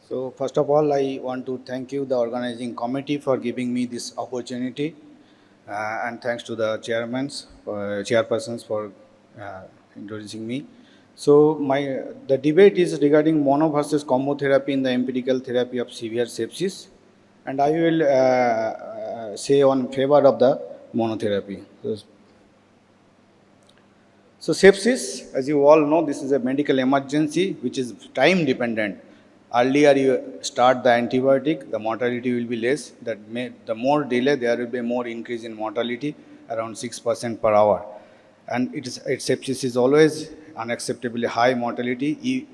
So first of all, I want to thank you, the organizing committee, for giving me this opportunity, and thanks to the chairpersons for introducing me. So the debate is regarding mono versus combo therapy in the empirical therapy of severe sepsis, and I will say on favor of the monotherapy. So sepsis, as you all know, this is a medical emergency which is time dependent. Earlier you start the antibiotic, the mortality will be less. The more delay, there will be more increase in mortality, around 6% per hour. And sepsis is always unacceptably high mortality,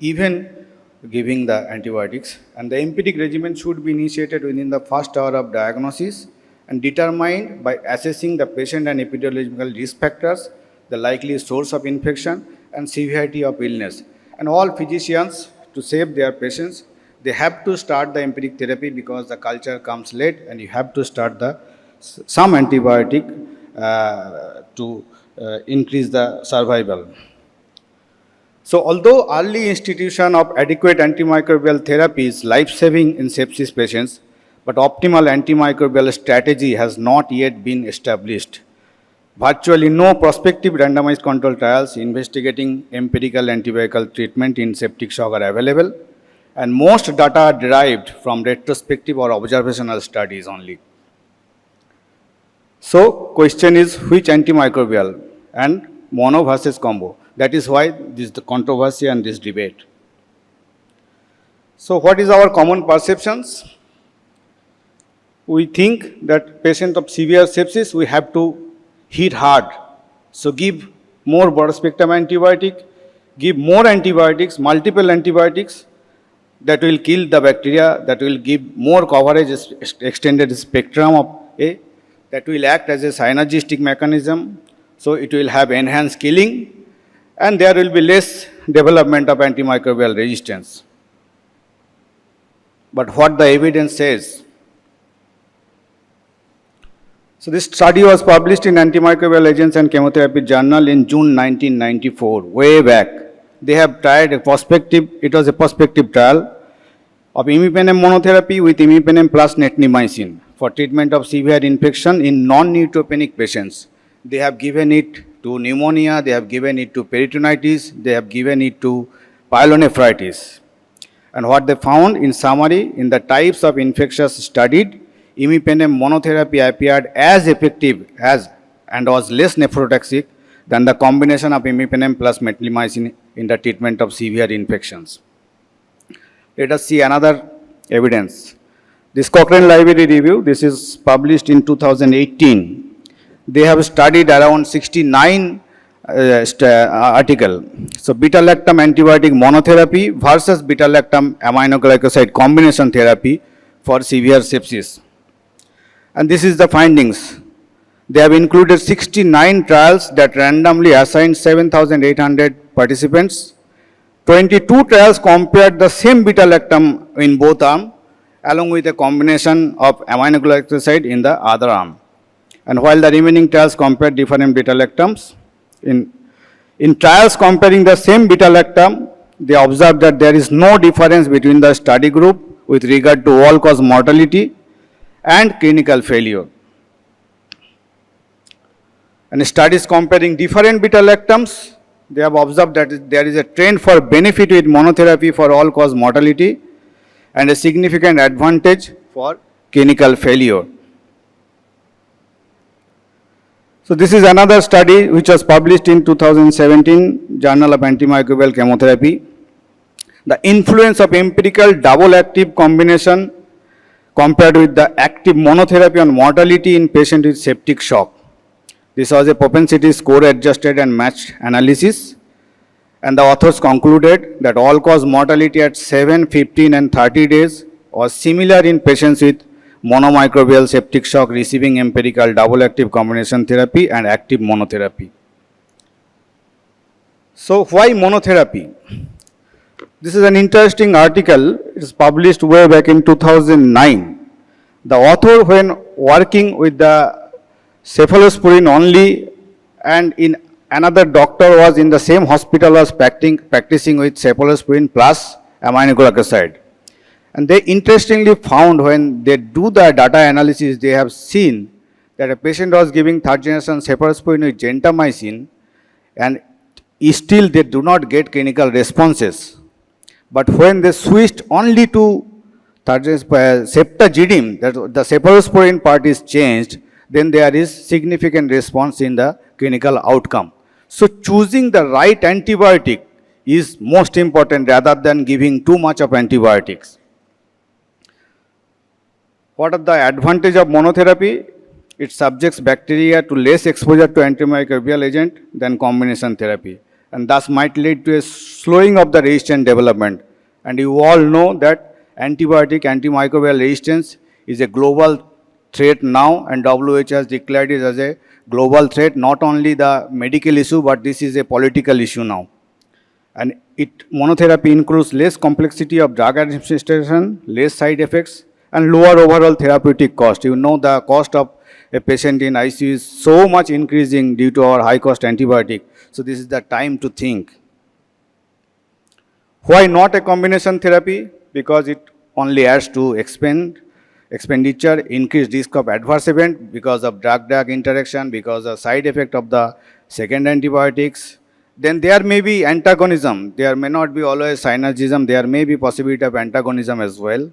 even giving the antibiotics. And the empiric regimen should be initiated within the first hour of diagnosis and determined by assessing the patient and epidemiological risk factors, the likely source of infection, and severity of illness. And all physicians, to save their patients, they have to start the empiric therapy because the culture comes late, and you have to start some antibiotic to increase the survival. So although early institution of adequate antimicrobial therapy is life-saving in sepsis patients, but optimal antimicrobial strategy has not yet been established. Virtually no prospective randomized control trials investigating empirical antibiotical treatment in septic shock are available, and most data are derived from retrospective or observational studies only. So, question is which antimicrobial and mono versus combo? That is why this is the controversy and this debate. So, what is our common perceptions? We think that patient of severe sepsis, we have to hit hard. So give more broad spectrum antibiotic, give more antibiotics, multiple antibiotics that will kill the bacteria, that will give more coverage, extended spectrum of A, that will act as a synergistic mechanism. So it will have enhanced killing, and there will be less development of antimicrobial resistance. But what the evidence says, so this study was published in Antimicrobial Agents and Chemotherapy Journal in June 1994, way back. They have tried it was a prospective trial of imipenem monotherapy with imipenem plus netnemycin for treatment of severe infection in non-neutropenic patients. They have given it to pneumonia, they have given it to peritonitis, they have given it to pyelonephritis. And what they found in summary, in the types of infections studied, imipenem monotherapy appeared as effective and was less nephrotoxic than the combination of imipenem plus netnemycin in the treatment of severe infections. Let us see another evidence. This Cochrane Library Review, this is published in 2018. They have studied around 69 article. So beta-lactam antibiotic monotherapy versus beta-lactam aminoglycoside combination therapy for severe sepsis. And this is the findings. They have included 69 trials that randomly assigned 7,800 participants. 22 trials compared the same beta-lactam in both arms, along with a combination of aminoglycoside in the other arm. And while the remaining trials compared different beta-lactams, in trials comparing the same beta-lactam, they observed that there is no difference between the study group with regard to all-cause mortality and clinical failure. And studies comparing different beta-lactams, they have observed that there is a trend for benefit with monotherapy for all-cause mortality and a significant advantage for clinical failure. So this is another study which was published in 2017, Journal of Antimicrobial Chemotherapy. The influence of empirical double-active combination compared with the active monotherapy on mortality in patient with septic shock. This was a propensity score adjusted and matched analysis, and the authors concluded that all-cause mortality at 7, 15 and 30 days was similar in patients with monomicrobial septic shock receiving empirical double-active combination therapy and active monotherapy. So why monotherapy? This is an interesting article. It is published way back in 2009. The author, when working with the cephalosporin only, and in another doctor was in the same hospital was practicing with cephalosporin plus aminoglycoside. And they interestingly found when they do the data analysis, they have seen that a patient was giving third generation cephalosporin with gentamicin, and still they do not get clinical responses. But when they switched only to ceftazidime, that the cephalosporin part is changed, then there is significant response in the clinical outcome. So choosing the right antibiotic is most important rather than giving too much of antibiotics. What are the advantage of monotherapy? It subjects bacteria to less exposure to antimicrobial agent than combination therapy, and thus might lead to a slowing of the resistant development. And you all know that antimicrobial resistance is a global threat now, and WHO has declared it as a global threat, not only the medical issue, but this is a political issue now. And monotherapy includes less complexity of drug administration, less side effects, and lower overall therapeutic cost. You know the cost of a patient in ICU is so much increasing due to our high cost antibiotic. So this is the time to think. Why not a combination therapy? Because it only adds to expenditure, increased risk of adverse event because of drug-drug interaction, because of side effect of the second antibiotics. Then there may be antagonism. There may not be always synergism. There may be possibility of antagonism as well.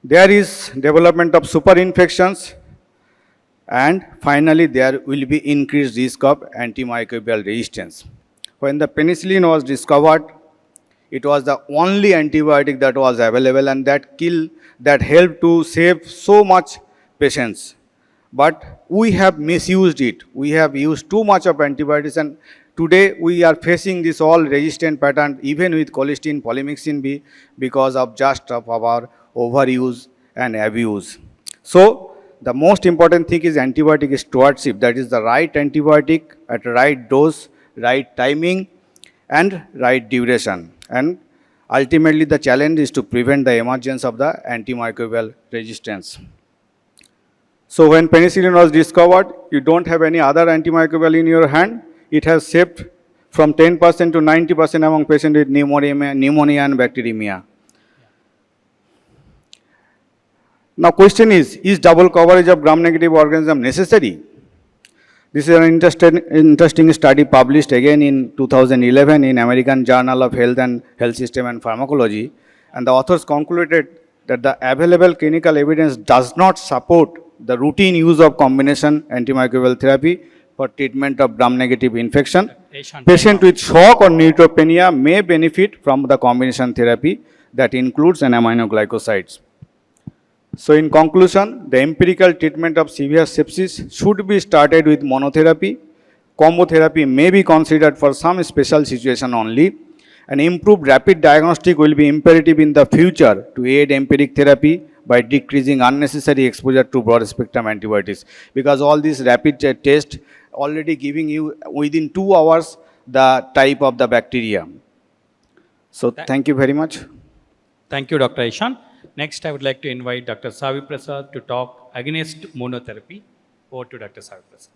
There is development of superinfections, and finally there will be increased risk of antimicrobial resistance. When the penicillin was discovered, it was the only antibiotic that was available, and that helped to save so much patients. But we have misused it. We have used too much of antibiotics, and today we are facing this all resistant pattern even with colistin, polymyxin B, because of just of our overuse and abuse. So the most important thing is antibiotic stewardship. That is the right antibiotic at right dose, right timing, and right duration. And ultimately the challenge is to prevent the emergence of the antimicrobial resistance. So when penicillin was discovered, you don't have any other antimicrobial in your hand. It has saved from 10% to 90% among patients with pneumonia and bacteremia. Now question is double coverage of gram-negative organism necessary? This is an interesting study published again in 2011 in American Journal of Health and Health System and Pharmacology, and the authors concluded that the available clinical evidence does not support the routine use of combination antimicrobial therapy for treatment of gram-negative infection. Patient with shock or neutropenia may benefit from the combination therapy that includes an aminoglycosides. So in conclusion, the empirical treatment of severe sepsis should be started with monotherapy. Combo therapy may be considered for some special situation only. An improved rapid diagnostic will be imperative in the future to aid empiric therapy by decreasing unnecessary exposure to broad spectrum antibiotics, because all these rapid tests already giving you within 2 hours the type of the bacteria. So thank you very much. Thank you, Dr. Ahsan. Next, I would like to invite Dr. Sayi Prasad to talk against monotherapy. Over to Dr. Sayi Prasad.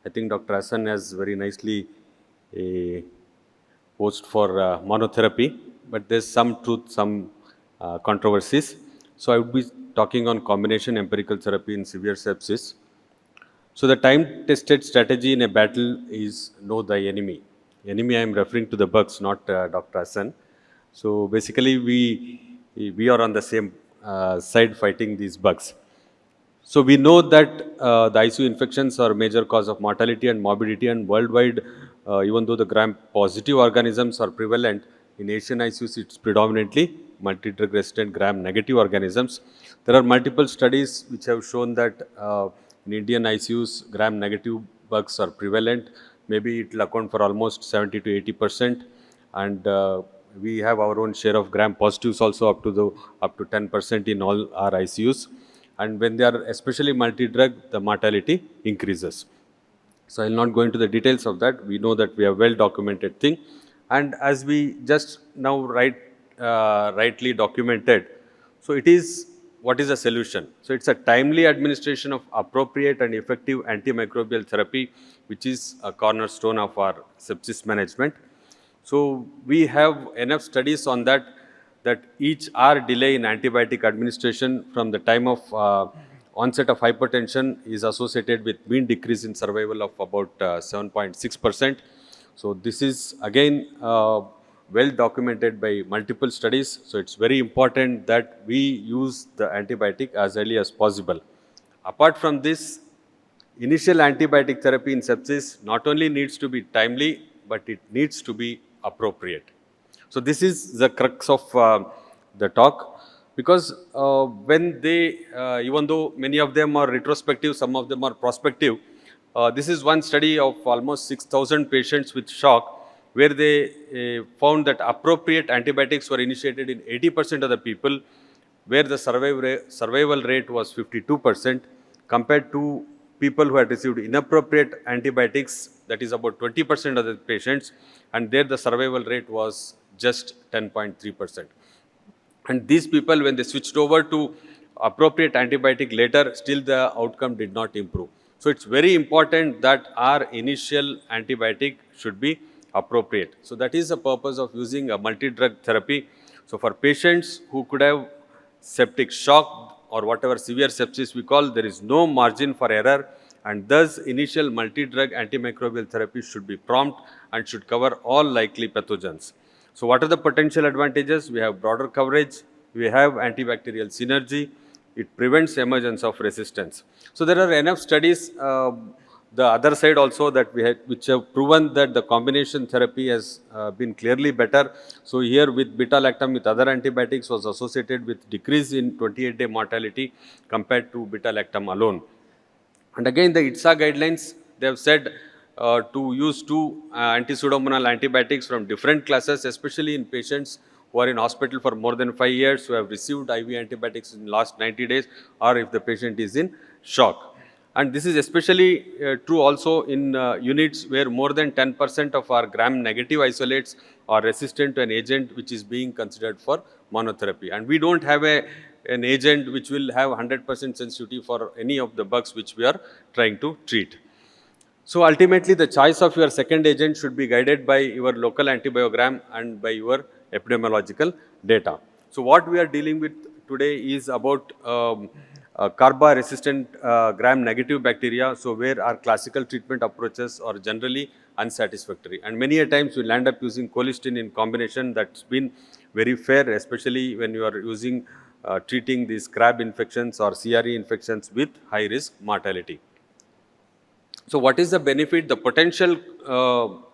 I think Dr. Ahsan has very nicely posed for monotherapy, but there's some truth, some controversies. So I would be talking on combination empirical therapy in severe sepsis. So the time-tested strategy in a battle is know the enemy. Enemy, I am referring to the bugs, not Dr. Ahsan. So basically, we are on the same side fighting these bugs. So we know that the ICU infections are a major cause of mortality and morbidity, and worldwide, even though the gram-positive organisms are prevalent, in Asian ICUs it's predominantly multi-drug resistant gram-negative organisms. There are multiple studies which have shown that in Indian ICUs, gram-negative bugs are prevalent. Maybe it will account for almost 70 to 80%, and we have our own share of gram-positives also up to 10% in all our ICUs. And when they are especially multi-drug, the mortality increases. So I will not go into the details of that. We know that we have well documented thing. And as we just now rightly documented, so it is, what is the solution? So it's a timely administration of appropriate and effective antimicrobial therapy, which is a cornerstone of our sepsis management. So we have enough studies on that, that each hour delay in antibiotic administration from the time of onset of hypertension is associated with mean decrease in survival of about 7.6%. So this is again well documented by multiple studies. So it's very important that we use the antibiotic as early as possible. Apart from this, initial antibiotic therapy in sepsis not only needs to be timely, but it needs to be appropriate. So this is the crux of the talk, because when they, even though many of them are retrospective, some of them are prospective, this is one study of almost 6,000 patients with shock, where they found that appropriate antibiotics were initiated in 80% of the people, where the survival rate was 52%, compared to people who had received inappropriate antibiotics, that is about 20% of the patients, and there the survival rate was just 10.3%. And these people, when they switched over to appropriate antibiotic later, still the outcome did not improve. So it's very important that our initial antibiotic should be appropriate. So that is the purpose of using a multi-drug therapy. So for patients who could have septic shock or whatever severe sepsis we call, there is no margin for error, and thus initial multi-drug antimicrobial therapy should be prompt and should cover all likely pathogens. So what are the potential advantages? We have broader coverage, we have antibacterial synergy, it prevents emergence of resistance. So there are enough studies, the other side also, that we have, which have proven that the combination therapy has been clearly better. So here with beta-lactam with other antibiotics was associated with decrease in 28-day mortality compared to beta-lactam alone. And again, the ITSA guidelines, they have said to use two anti-pseudomonal antibiotics from different classes, especially in patients who are in hospital for more than 5 years, who have received IV antibiotics in the last 90 days, or if the patient is in shock. And this is especially true also in units where more than 10% of our gram-negative isolates are resistant to an agent which is being considered for monotherapy. And we don't have an agent which will have 100% sensitivity for any of the bugs which we are trying to treat. So ultimately, the choice of your second agent should be guided by your local antibiogram and by your epidemiological data. So what we are dealing with today is about carba-resistant gram-negative bacteria, so where our classical treatment approaches are generally unsatisfactory. And many a times we land up using colistin in combination. That's been very fair, especially when you are using treating these crab infections or CRE infections with high risk mortality. So what is the benefit? The potential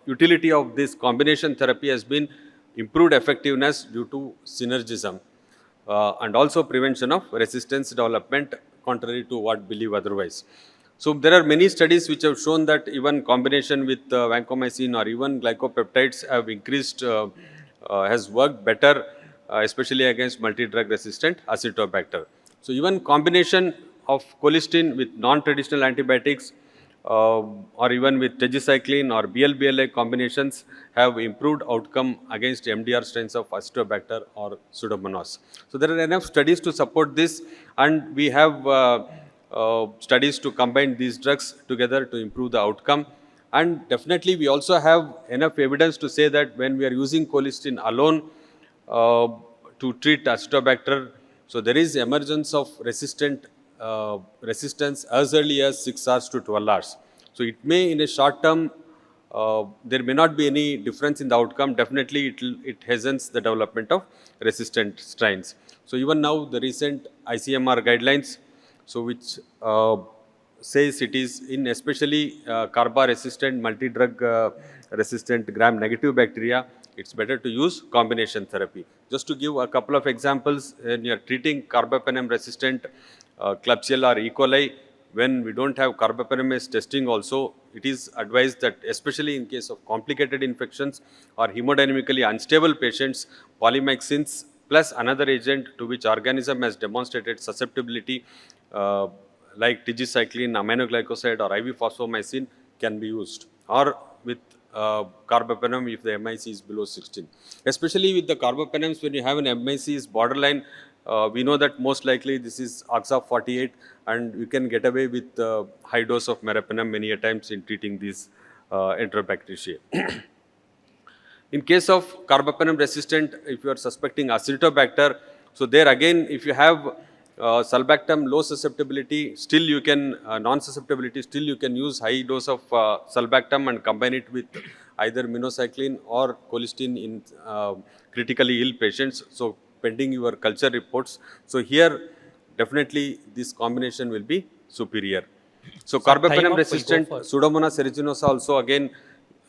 utility of this combination therapy has been improved effectiveness due to synergism and also prevention of resistance development, contrary to what believe otherwise. So there are many studies which have shown that even combination with vancomycin or even glycopeptides have increased, has worked better, especially against multi-drug resistant Acetobacter. So even combination of colistin with non-traditional antibiotics or even with tetracycline or BL-BLA combinations have improved outcome against MDR strains of Acetobacter or Pseudomonas. So there are enough studies to support this, and we have studies to combine these drugs together to improve the outcome. And definitely we also have enough evidence to say that when we are using colistin alone to treat Acetobacter, so there is emergence of resistance as early as 6 hours to 12 hours. So it may, in a short term, there may not be any difference in the outcome. Definitely it hastens the development of resistant strains. So even now the recent ICMR guidelines, so which says it is in especially carba resistant, multi-drug resistant gram-negative bacteria, it's better to use combination therapy. Just to give a couple of examples, when you are treating carbapenem resistant Klebsiella or E. coli, when we don't have carbapenemase testing also, it is advised that especially in case of complicated infections or hemodynamically unstable patients, polymyxins plus another agent to which organism has demonstrated susceptibility like tigecycline, aminoglycoside or IV phosphomycin can be used, or with carbapenem if the MIC is below 16. Especially with the carbapenems, when you have an MIC is borderline, we know that most likely this is OXA 48, and you can get away with high dose of meropenem many a times in treating these Enterobacteriaceae. In case of carbapenem resistant, if you are suspecting Acinetobacter, so there again, if you have sulbactam low susceptibility, still you can, non-susceptibility, still you can use high dose of sulbactam and combine it with either minocycline or colistin in critically ill patients. So pending your culture reports. So here definitely this combination will be superior. So So time carbapenem up will go resistant for- Pseudomonas aeruginosa also again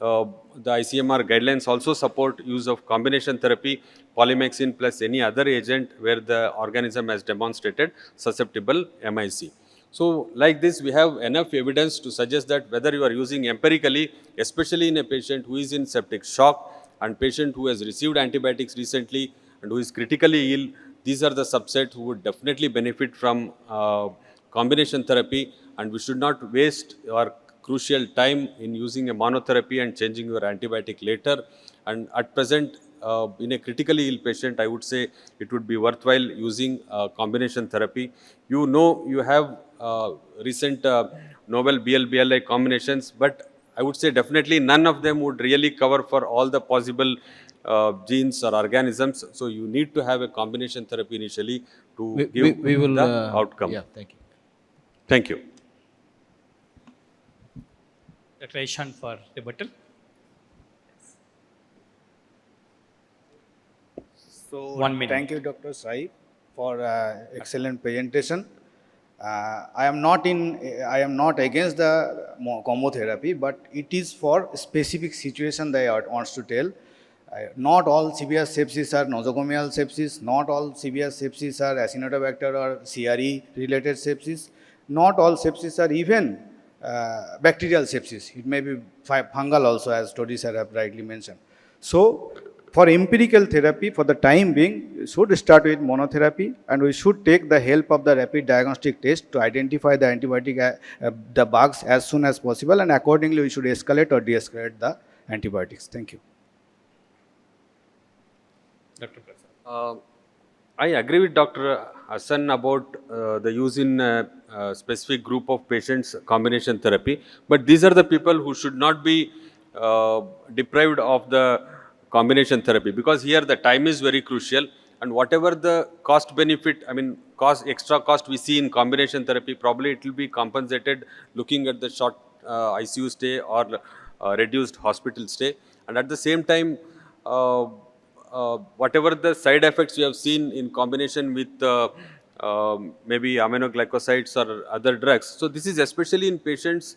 the ICMR guidelines also support use of combination therapy, polymyxin plus any other agent where the organism has demonstrated susceptible MIC. So like this, we have enough evidence to suggest that whether you are using empirically, especially in a patient who is in septic shock and patient who has received antibiotics recently and who is critically ill, these are the subset who would definitely benefit from combination therapy, and we should not waste our crucial time in using a monotherapy and changing your antibiotic later. And at present, in a critically ill patient, I would say it would be worthwhile using combination therapy. You know, you have recent novel BL-BLI combinations, but I would say definitely none of them would really cover for all the possible genes or organisms. So you need to have a combination therapy initially to give We will, the outcome. yeah, thank you. Thank you. Dr. Ahsan for rebuttal. So 1 minute. thank you, Dr. Sayi, for excellent presentation. I am not against the combo therapy, but it is for specific situation that I wants to tell. Not all severe sepsis are nosocomial sepsis. Not all severe sepsis are Acinetobacter or CRE related sepsis. Not all sepsis are even bacterial sepsis. It may be fungal also, as Todi sir have rightly mentioned. So, for empirical therapy, for the time being, we should start with monotherapy, and we should take the help of the rapid diagnostic test to identify the antibiotic, the bugs as soon as possible, and accordingly we should escalate or de-escalate the antibiotics. Thank you. Dr. Prasad. I agree with Dr. Ahsan about the use in a specific group of patients combination therapy, but these are the people who should not be deprived of the combination therapy, because here the time is very crucial, and whatever the cost benefit, I mean extra cost we see in combination therapy, probably it will be compensated looking at the short ICU stay or reduced hospital stay, and at the same time whatever the side effects we have seen in combination with maybe aminoglycosides or other drugs. So this is especially in patients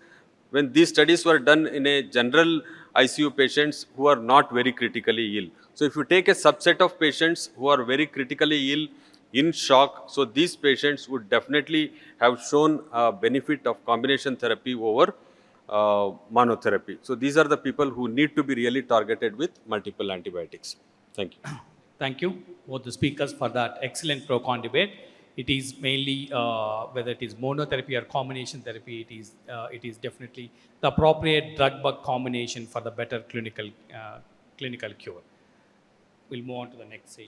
when these studies were done in a general ICU patients who are not very critically ill. So if you take a subset of patients who are very critically ill in shock, so these patients would definitely have shown a benefit of combination therapy over monotherapy. So these are the people who need to be really targeted with multiple antibiotics. Thank you. Thank you, both the speakers, for that excellent pro-con debate. It is mainly whether it is monotherapy or combination therapy, it is definitely the appropriate drug-bug combination for the better clinical cure. We'll move on to the next stage.